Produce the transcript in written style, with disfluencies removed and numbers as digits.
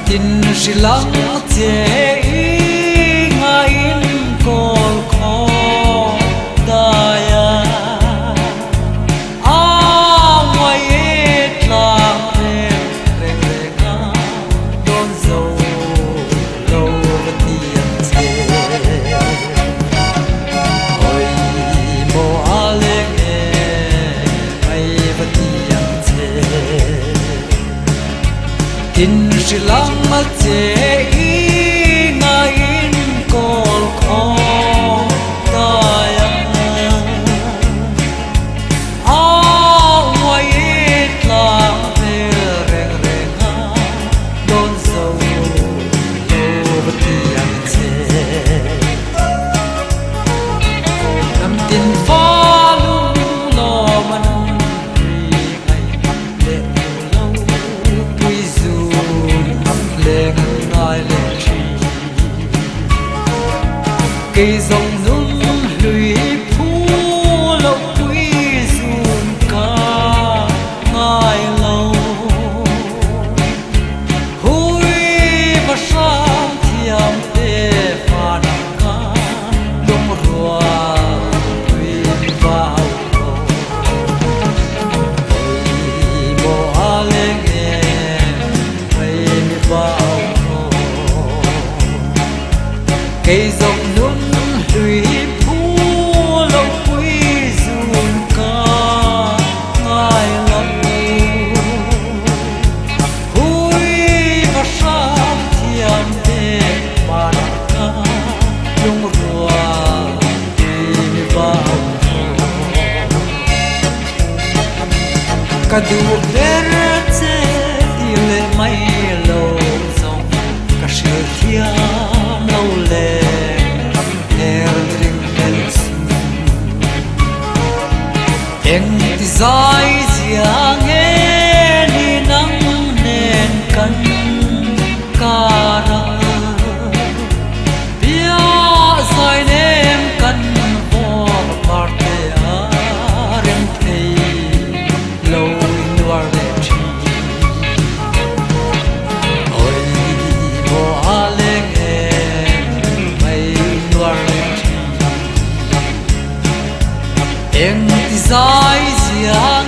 tin silang che nga in kol kho daya a ngoài tlang reng reng renga don zo lo tiang che oi mo aleng ai tiang che tin silang che nga in kol kho daya a ngoài tlang reng renga don zo lo tiang che nam tin fa lu lo man ri ngai le lo pui zu le ngai le chi cây dòng nung lùi phu lâu quý dùm ca ngai lâu hui và sang thiam tê pha nang ca đông rùa quý vào hui mô a lê nghe hay mi vào cây dòng nung lùi phu lâu quý dùm ca ngai lâu hui và sang thiam tê mà ca lung rùa đi vào cả du ver che tiêu lệ mai lâu dòng cả sự thiam lâu lệ em thì dài giang nghe đi nắng nên cân ca ra bia dài nên cân vô bát để em thấy lâu nuôi để chi ôi vô a lên em mây nuôi để chi em thì dài giang